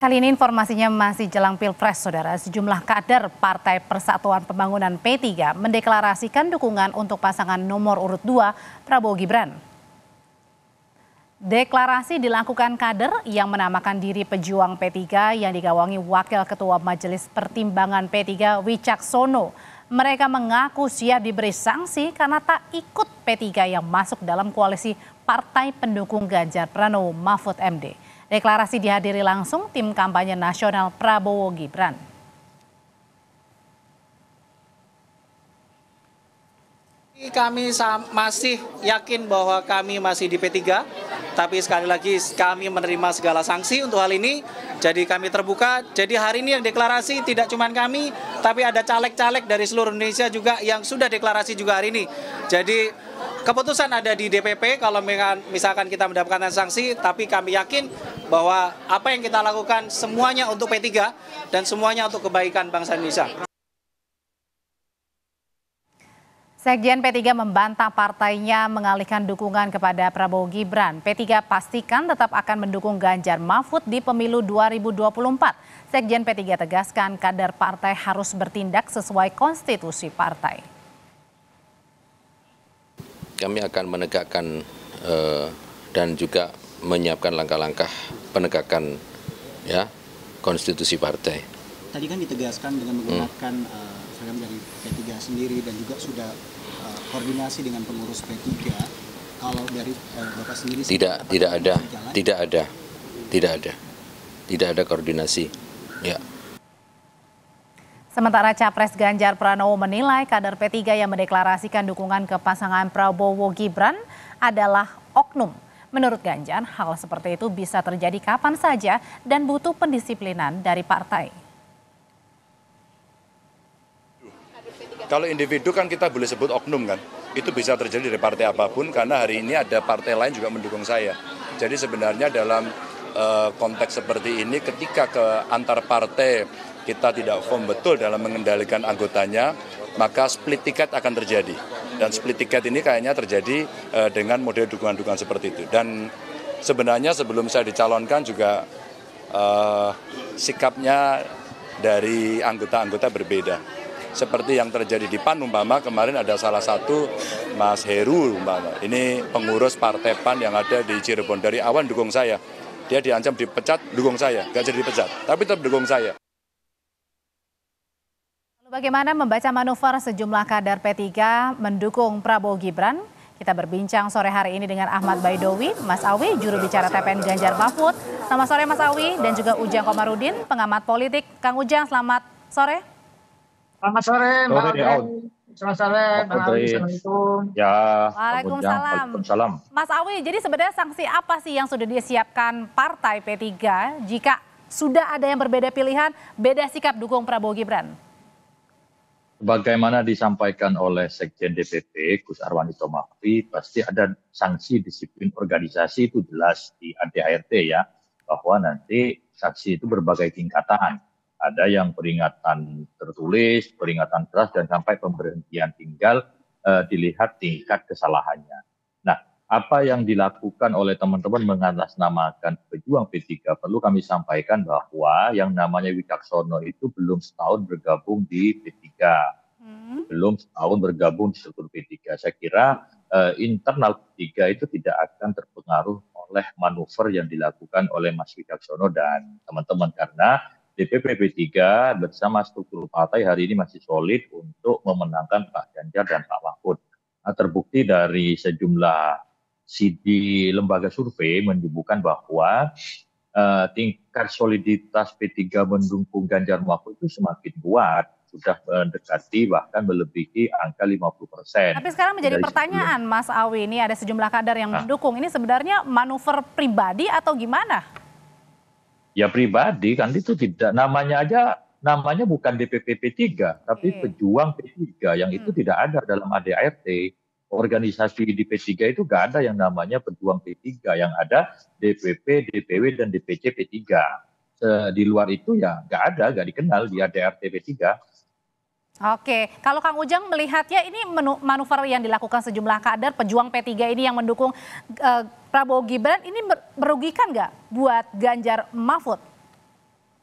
Kali ini informasinya masih jelang Pilpres, Saudara. Sejumlah kader Partai Persatuan Pembangunan P3 mendeklarasikan dukungan untuk pasangan nomor urut 2 Prabowo Gibran. Deklarasi dilakukan kader yang menamakan diri pejuang P3 yang digawangi Wakil Ketua Majelis Pertimbangan P3 Wicaksono. Mereka mengaku siap diberi sanksi karena tak ikut P3 yang masuk dalam koalisi Partai Pendukung Ganjar Pranowo Mahfud MD. Deklarasi dihadiri langsung tim kampanye nasional Prabowo Gibran. Kami masih yakin bahwa kami masih di P3, tapi sekali lagi kami menerima segala sanksi untuk hal ini. Jadi kami terbuka, jadi hari ini yang deklarasi tidak cuma kami, tapi ada caleg-caleg dari seluruh Indonesia juga yang sudah deklarasi juga hari ini. Jadi keputusan ada di DPP kalau misalkan kita mendapatkan sanksi, tapi kami yakin bahwa apa yang kita lakukan semuanya untuk P3 dan semuanya untuk kebaikan bangsa Indonesia. Sekjen P3 membantah partainya mengalihkan dukungan kepada Prabowo Gibran. P3 pastikan tetap akan mendukung Ganjar Mahfud di pemilu 2024. Sekjen P3 tegaskan kader partai harus bertindak sesuai konstitusi partai. Kami akan menegakkan dan juga menyiapkan langkah-langkah penegakan konstitusi partai. Tadi kan ditegaskan dengan menggunakan seragam dari P3 sendiri dan juga sudah koordinasi dengan pengurus P3. Kalau dari Bapak sendiri tidak ada koordinasi. Ya. Sementara Capres Ganjar Pranowo menilai kader P3 yang mendeklarasikan dukungan ke pasangan Prabowo Gibran adalah oknum. Menurut Ganjar, hal seperti itu bisa terjadi kapan saja dan butuh pendisiplinan dari partai. Kalau individu kan kita boleh sebut oknum kan, itu bisa terjadi dari partai apapun karena hari ini ada partai lain juga mendukung saya. Jadi sebenarnya dalam konteks seperti ini ketika ke antar partai kita tidak firm betul dalam mengendalikan anggotanya, maka split ticket akan terjadi. Dan split ticket ini kayaknya terjadi dengan model dukungan-dukungan seperti itu. Dan sebenarnya sebelum saya dicalonkan juga sikapnya dari anggota-anggota berbeda. Seperti yang terjadi di PAN umpama kemarin ada salah satu Mas Heru umpama. Ini pengurus Partai PAN yang ada di Cirebon dari awal dukung saya. Dia diancam dipecat, dukung saya. Gak jadi dipecat, tapi tetap dukung saya. Lalu bagaimana membaca manuver sejumlah kader P3 mendukung Prabowo Gibran? Kita berbincang sore hari ini dengan Ahmad Baidowi, Mas Awi, juru bicara TPN Ganjar Mahfud. Selamat sore Mas Awi dan juga Ujang Komarudin, pengamat politik. Kang Ujang, selamat sore. Selamat sore, Mbak Awi. Selamat sore, Mbak Awi. Assalamualaikum. Ya, Waalaikumsalam. Mas Awi, jadi sebenarnya sanksi apa sih yang sudah disiapkan Partai P3 jika sudah ada yang berbeda pilihan, beda sikap dukung Prabowo Gibran? Bagaimana disampaikan oleh Sekjen DPP, Gus Arwanito Mahfi, pasti ada sanksi disiplin organisasi itu jelas di ADART ya, bahwa nanti sanksi itu berbagai tingkatan. Ada yang peringatan tertulis, peringatan keras, dan sampai pemberhentian tinggal dilihat tingkat kesalahannya. Nah, apa yang dilakukan oleh teman-teman mengatasnamakan pejuang P3, perlu kami sampaikan bahwa yang namanya Wicaksono itu belum setahun bergabung di P3. Belum setahun bergabung di struktur P3. Saya kira internal P3 itu tidak akan terpengaruh oleh manuver yang dilakukan oleh Mas Wicaksono dan teman-teman. Karena DPP P3 bersama struktur partai hari ini masih solid untuk memenangkan Pak Ganjar dan Pak Mahfud. Nah, terbukti dari sejumlah CD lembaga survei menyebutkan bahwa tingkat soliditas P3 mendukung Ganjar Mahfud itu semakin kuat. Sudah mendekati bahkan melebihi angka 50%. Tapi sekarang menjadi pertanyaan Mas Awi, ini ada sejumlah kader yang mendukung. Ini sebenarnya manuver pribadi atau gimana? Ya pribadi kan itu tidak, namanya bukan DPP P3, tapi pejuang P3 yang itu tidak ada dalam ADART. Organisasi di P3 itu nggak ada yang namanya pejuang P3, yang ada DPP, DPW, dan DPC P3. Di luar itu ya nggak dikenal di ADART P3. Oke, kalau Kang Ujang melihatnya ini manuver yang dilakukan sejumlah kader pejuang P3 ini yang mendukung Prabowo Gibran ini merugikan nggak buat Ganjar Mahfud?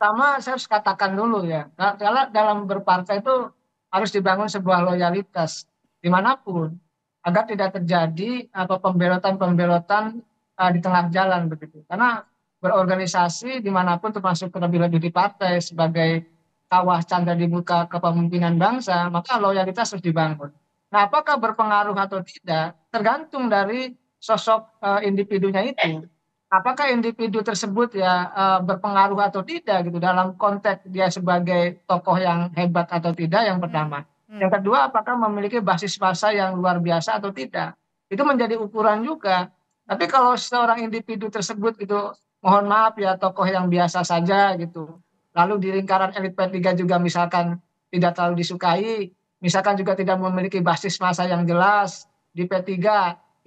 pertama saya harus katakan dulu ya, kalau dalam berpartai itu harus dibangun sebuah loyalitas dimanapun agar tidak terjadi pembelotan-pembelotan di tengah jalan begitu. Karena berorganisasi dimanapun termasuk terlebih-lebih di partai sebagai kawah canda di muka kepemimpinan bangsa, maka loyalitas harus dibangun. Nah, apakah berpengaruh atau tidak tergantung dari sosok individunya itu. Apakah individu tersebut ya berpengaruh atau tidak gitu dalam konteks dia sebagai tokoh yang hebat atau tidak, yang pertama. Yang kedua, apakah memiliki basis massa yang luar biasa atau tidak. Itu menjadi ukuran juga. Tapi kalau seorang individu tersebut gitu, mohon maaf ya, tokoh yang biasa saja gitu. Lalu di lingkaran elit P3 juga misalkan tidak terlalu disukai, misalkan juga tidak memiliki basis massa yang jelas di P3,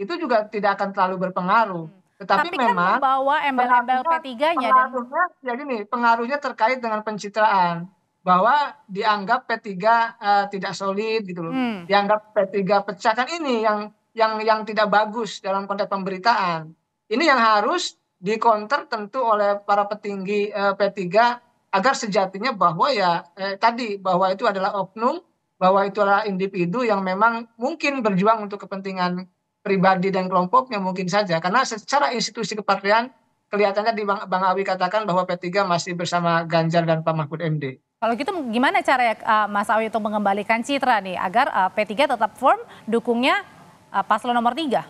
itu juga tidak akan terlalu berpengaruh. Tetapi Tapi kan memang membawa embel-embel P3-nya dan pengaruhnya ya gini, pengaruhnya terkait dengan pencitraan bahwa dianggap P3 tidak solid gitu loh. Dianggap P3 pecah, kan ini yang tidak bagus dalam konteks pemberitaan. Ini yang harus dikonter tentu oleh para petinggi P3 agar sejatinya bahwa ya tadi bahwa itu adalah oknum, bahwa itu adalah individu yang memang mungkin berjuang untuk kepentingan pribadi dan kelompoknya mungkin saja. Karena secara institusi kepartian kelihatannya di Bang Awi katakan bahwa P3 masih bersama Ganjar dan Pak Mahfud MD. kalau gitu gimana cara Mas Awi untuk mengembalikan citra nih agar P3 tetap firm dukungnya paslon nomor 3,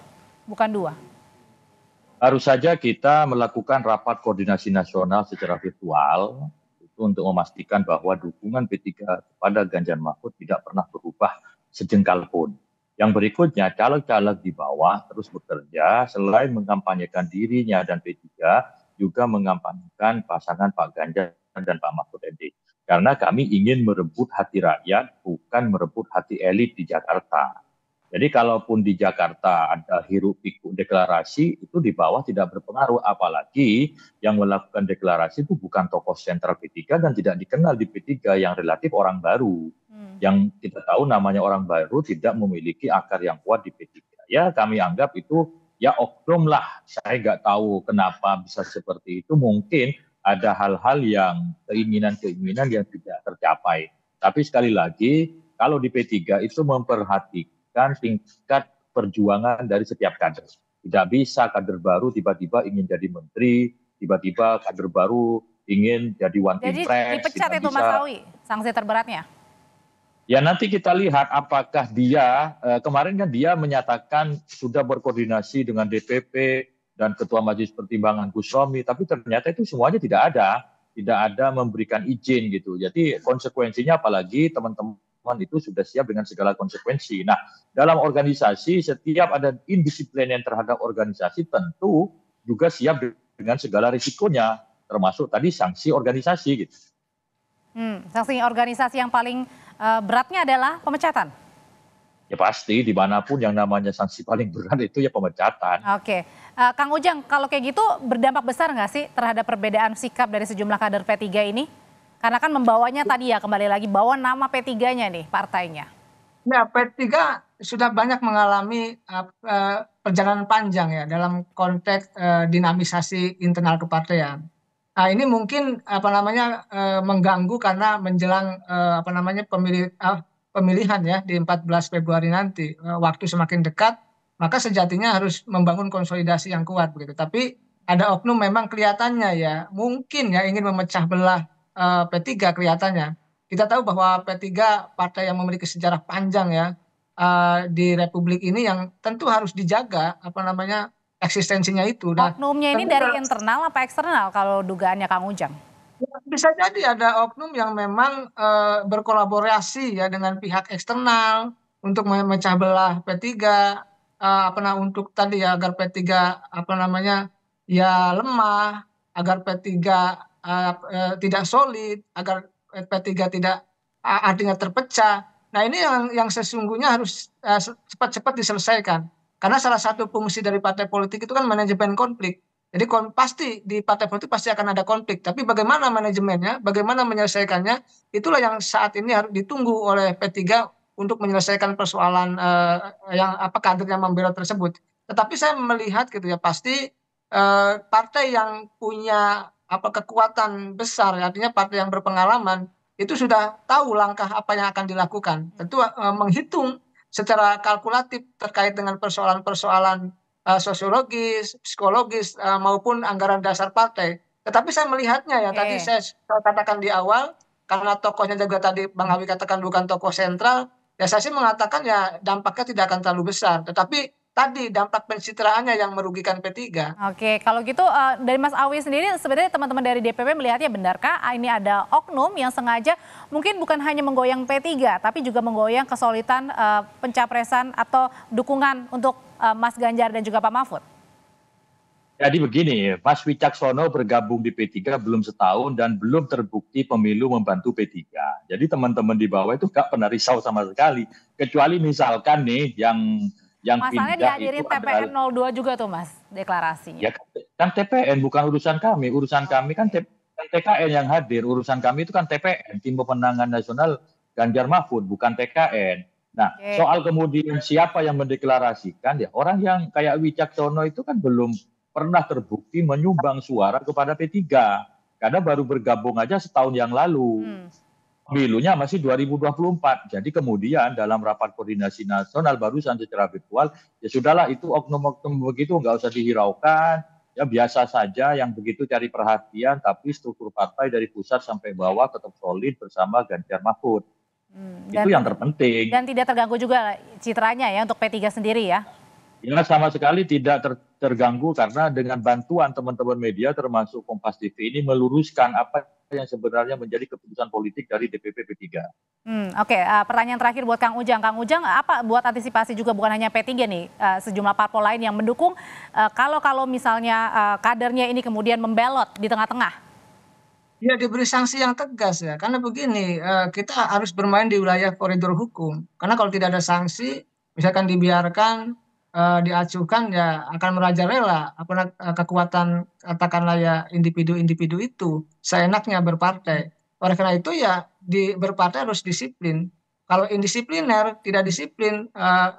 bukan 2? Harus saja kita melakukan rapat koordinasi nasional secara virtual itu untuk memastikan bahwa dukungan P3 kepada Ganjar Mahfud tidak pernah berubah sejengkal pun. Yang berikutnya, caleg-caleg di bawah terus bekerja selain mengkampanyekan dirinya dan P3, juga mengkampanyekan pasangan Pak Ganjar dan Pak Mahfud MD. Karena kami ingin merebut hati rakyat, bukan merebut hati elit di Jakarta. Jadi kalaupun di Jakarta ada hiruk pikuk deklarasi, itu di bawah tidak berpengaruh. Apalagi yang melakukan deklarasi itu bukan tokoh sentral P3 dan tidak dikenal di P3, yang relatif orang baru. Yang kita tahu namanya orang baru tidak memiliki akar yang kuat di P3. Ya kami anggap itu ya oknum lah. Saya nggak tahu kenapa bisa seperti itu. Mungkin ada hal-hal yang keinginan-keinginan yang tidak tercapai. Tapi sekali lagi, kalau di P3 itu memperhatikan tingkat perjuangan dari setiap kader. Tidak bisa kader baru tiba-tiba ingin jadi menteri, tiba-tiba kader baru ingin jadi one team press. Jadi dipecat itu Mas Awi, sanksi terberatnya? Ya nanti kita lihat apakah dia, kemarin kan dia menyatakan sudah berkoordinasi dengan DPP dan Ketua Majelis Pertimbangan Gus Romi, tapi ternyata itu semuanya tidak ada memberikan izin gitu. Jadi konsekuensinya apalagi teman-teman itu sudah siap dengan segala konsekuensi. Nah dalam organisasi setiap ada indisiplin terhadap organisasi tentu juga siap dengan segala risikonya, termasuk tadi sanksi organisasi gitu. Sanksi organisasi yang paling beratnya adalah pemecatan? Ya pasti, dimanapun yang namanya sanksi paling berat itu ya pemecatan. Oke, Kang Ujang, kalau kayak gitu berdampak besar nggak sih terhadap perbedaan sikap dari sejumlah kader P3 ini? Karena kan membawanya tadi ya, kembali lagi bawa nama P3-nya nih, partainya. Ya, P3 sudah banyak mengalami perjalanan panjang ya dalam konteks dinamisasi internal kepartaian. Nah, ini mungkin mengganggu karena menjelang pemilihan ya di 14 Februari nanti. Waktu semakin dekat, maka sejatinya harus membangun konsolidasi yang kuat begitu. Tapi ada oknum memang kelihatannya ya mungkin ya ingin memecah belah P3 kelihatannya. Kita tahu bahwa P3 partai yang memiliki sejarah panjang ya di Republik ini yang tentu harus dijaga eksistensinya itu. Nah, oknumnya ini dari internal apa eksternal kalau dugaannya Kang Ujang? Bisa jadi ada oknum yang memang berkolaborasi ya dengan pihak eksternal untuk memecah belah P3 untuk tadi ya agar P3 ya lemah, agar P3 tidak solid, agar P3 tidak artinya terpecah. Nah, ini yang sesungguhnya harus cepat-cepat diselesaikan. Karena salah satu fungsi dari partai politik itu kan manajemen konflik. Jadi pasti di partai politik pasti akan ada konflik. Tapi bagaimana manajemennya, bagaimana menyelesaikannya, itulah yang saat ini harus ditunggu oleh P3 untuk menyelesaikan persoalan kader yang membelot tersebut. Tetapi saya melihat gitu ya, pasti partai yang punya kekuatan besar, artinya partai yang berpengalaman itu sudah tahu langkah apa yang akan dilakukan. Tentu menghitung secara kalkulatif terkait dengan persoalan-persoalan sosiologis, psikologis maupun anggaran dasar partai. Tetapi saya melihatnya ya, tadi saya katakan di awal, karena tokohnya juga tadi Bang Awi katakan bukan tokoh sentral, ya saya sih mengatakan ya dampaknya tidak akan terlalu besar. Tetapi tadi dampak pencitraannya yang merugikan P3. Oke, kalau gitu dari Mas Awi sendiri sebenarnya teman-teman dari DPP melihatnya benarkah ini ada oknum yang sengaja mungkin bukan hanya menggoyang P3 tapi juga menggoyang kesolidan pencapresan atau dukungan untuk Mas Ganjar dan juga Pak Mahfud? Jadi begini, Mas Wicaksono bergabung di P3 belum setahun dan belum terbukti pemilu membantu P3. Jadi teman-teman di bawah itu nggak pernah risau sama sekali. Kecuali misalkan nih yang Masalahnya pindah dihadirin itu TPN adalah 02 juga tuh Mas deklarasinya. ya kan TPN bukan urusan kami kan TKN yang hadir, urusan kami itu kan TPN, Tim Pemenangan Nasional Ganjar Mahfud, bukan TKN. Nah, soal kemudian siapa yang mendeklarasikan, ya orang yang kayak Wicaksono itu kan belum pernah terbukti menyumbang suara kepada P3 karena baru bergabung aja setahun yang lalu. Pemilunya masih 2024. Jadi kemudian dalam rapat koordinasi nasional barusan secara virtual, ya sudahlah itu oknum-oknum begitu nggak usah dihiraukan, ya biasa saja yang begitu cari perhatian, tapi struktur partai dari pusat sampai bawah tetap solid bersama Ganjar Mahfud. Itu yang terpenting. Dan tidak terganggu juga citranya ya untuk P3 sendiri ya? Ya sama sekali tidak terganggu karena dengan bantuan teman-teman media termasuk Kompas TV ini meluruskan apa yang sebenarnya menjadi keputusan politik dari DPP P3. Oke, pertanyaan terakhir buat Kang Ujang. Kang Ujang, apa buat antisipasi juga bukan hanya P3 nih, sejumlah parpol lain yang mendukung kalau misalnya kadernya ini kemudian membelot di tengah-tengah? Ya diberi sanksi yang tegas ya, karena begini, kita harus bermain di wilayah koridor hukum. Karena kalau tidak ada sanksi, misalkan dibiarkan diacuhkan ya akan merajalela kekuatan katakanlah ya individu-individu itu seenaknya berpartai. Oleh karena itu ya berpartai harus disiplin. Kalau indisipliner, tidak disiplin,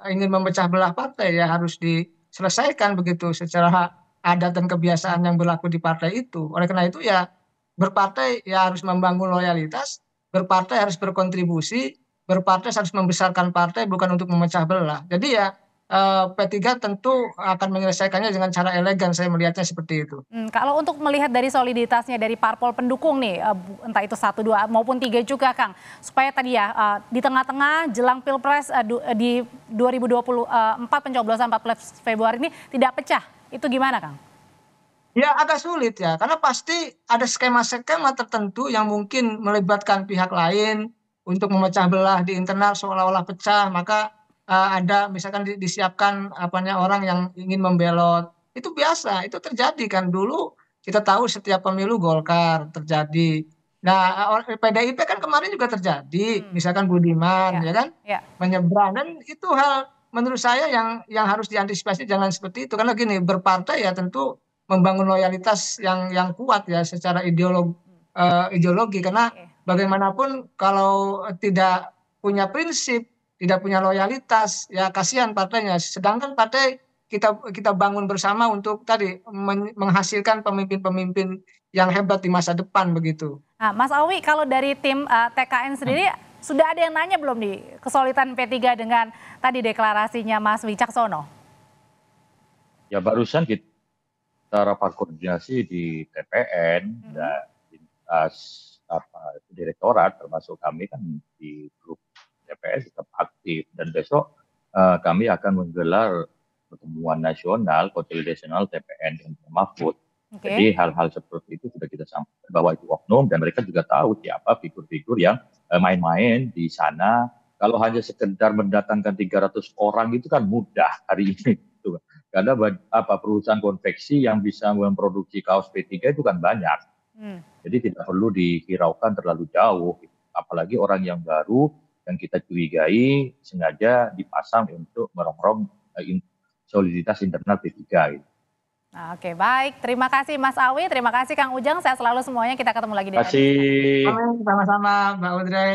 ingin memecah belah partai ya harus diselesaikan begitu secara adat dan kebiasaan yang berlaku di partai itu. Oleh karena itu ya berpartai ya harus membangun loyalitas, berpartai harus berkontribusi, berpartai harus membesarkan partai bukan untuk memecah belah. Jadi ya P3 tentu akan menyelesaikannya dengan cara elegan, saya melihatnya seperti itu. Kalau untuk melihat dari soliditasnya dari parpol pendukung nih, entah itu 1, 2 maupun 3 juga Kang, supaya tadi ya di tengah-tengah jelang Pilpres di 2024 pencoblosan 14 Februari ini tidak pecah, itu gimana Kang? Ya agak sulit ya, karena pasti ada skema-skema tertentu yang mungkin melibatkan pihak lain untuk memecah belah di internal seolah-olah pecah, maka ada misalkan disiapkan orang yang ingin membelot. Itu biasa, itu terjadi kan dulu kita tahu setiap pemilu Golkar terjadi. Nah, PDIP kan kemarin juga terjadi, misalkan Budiman ya kan menyeberang, dan itu hal menurut saya yang harus diantisipasi, jangan seperti itu karena gini, berpartai ya tentu membangun loyalitas yang kuat ya secara ideologi karena bagaimanapun kalau tidak punya prinsip, tidak punya loyalitas, ya kasihan partainya. Sedangkan partai kita bangun bersama untuk tadi menghasilkan pemimpin-pemimpin yang hebat di masa depan begitu. Nah, Mas Awi, kalau dari tim TKN sendiri sudah ada yang nanya belum nih kesolidan P3 dengan tadi deklarasinya Mas Wicaksono? Ya barusan kita rapat koordinasi di TPN dan direktorat termasuk kami kan di grup TPS tetap aktif dan besok kami akan menggelar pertemuan nasional konsolidasi TPN dan Mahfud. Jadi hal-hal seperti itu sudah kita sampaikan bahwa itu oknum dan mereka juga tahu siapa figur-figur yang main-main di sana. Kalau hanya sekedar mendatangkan 300 orang itu kan mudah hari ini. Gitu. Karena perusahaan konveksi yang bisa memproduksi kaos P3 itu kan banyak. Jadi tidak perlu dihiraukan terlalu jauh. Apalagi orang yang baru yang kita curigai sengaja dipasang untuk merongrong soliditas internal P3. Gitu. Oke, baik. Terima kasih Mas Awi, terima kasih Kang Ujang. Sehat selalu semuanya. Kita ketemu lagi di Terima kasih. Sama-sama Mbak Audrey.